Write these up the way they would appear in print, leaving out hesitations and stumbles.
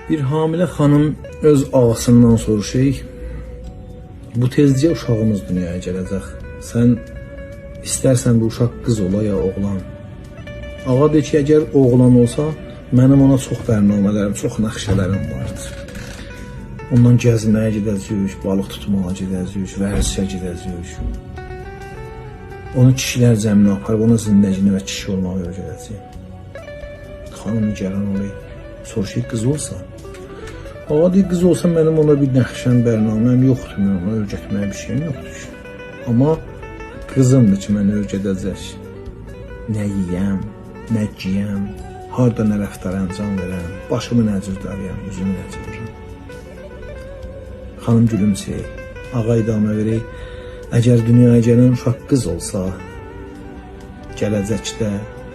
Bir hamilə xanım öz ağasından soruşur, bu tezcə uşağımız dünyaya gələcək. Sən istərsən bu uşaq qız ola ya oğlan. Ağa deyir ki, əgər oğlan olsa, mənim ona çox bərnamələrim, çox nəxşələrim vardır. Ondan gəzməyə gedəcəyik, balıq tutmağa gedəcəyik, vərzişə gedəcəyik. Onu kişilər cəminə aparıb, ona zindəcinə və kişi olmağı öyrədəcəyik. Xanım gələn olayı, soruşur, qız olsa. Ağa deyir, qız olsa mənim ona bir nəxşəm, bərnaməm yoxdur, mən ona öyrətməyə bir şeyim yoxdur. Amma qızımdır ki, məni öyrədəcək. Nə yiyəm, nə giyəm, harda nə rəftar əncam verəm, başımı nə cür darıyam, üzümü nə cür vuram. Xanım gülümsəyir, ağa idamə verir, əgər dünyaya gələn uşaq qız olsa, gələcəkdə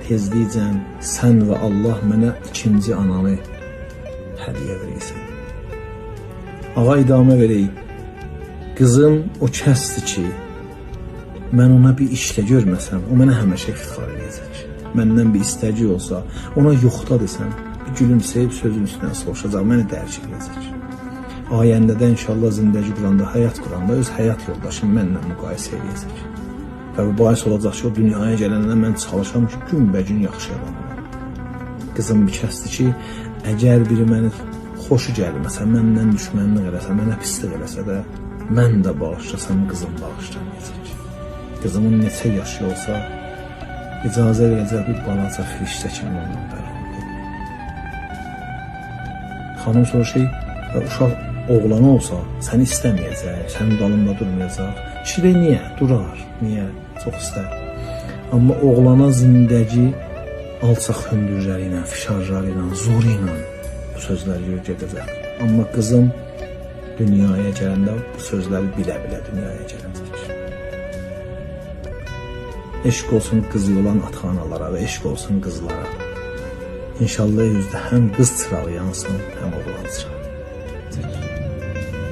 tezlikcən sən və Allah mənə ikinci ananı hədiyyə verirsən. Ağa idamə verir, qızım o kəsdir ki, mən ona bir işlə görməsəm, o mənə həmişə iftixar edəcək. Məndən bir istəci olsa, ona yoxda desəm, bir gülümsəyib sözün üstündən soruşacaq, məni dərk edəcək. Ayəndə də inşallah zindəci quranda, həyat quranda öz həyat yoldaşım mənlə müqayisə edəcək. Və bu bahis olacaq ki, o dünyaya gələndə mən çalışam ki, günbəcün yaxşı adam olam. Qızım bir kəsdir ki, əgər biri məni xoşu gəlməsə, məndən düşmənlik eləsə, mənə pislik eləsə də, mən də bağışlasam, qızım bağışlamayacaq. Qızımın neçə yaşı olsa, icazə verəcək bir balaca firiştə kimi ondan bərabər. Xanım soruşur, uşaq oğlan olsa, səni istəməyəcək, sənin dalında durmayacaq. Kişi də niyə? Durar, niyə? Çox istər. Amma oğlana zindəci alçaq hündürləri ilə, fişarları ilə, zoru ilə bu sözləri öyrədəcək. Amma qızım dünyaya gələndə bu sözləri bilə-bilə dünyaya gələcək. Eşq olsun qızı olan ata-analara və eşq olsun qızlara. İnşallah yüzdə həm qız çırağı yansın, həm oğlan çırağı.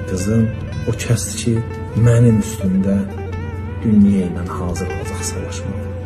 Qızım o kəsdir ki, mənim üstümdə dünya ilə hazır olacaq savaşmağa.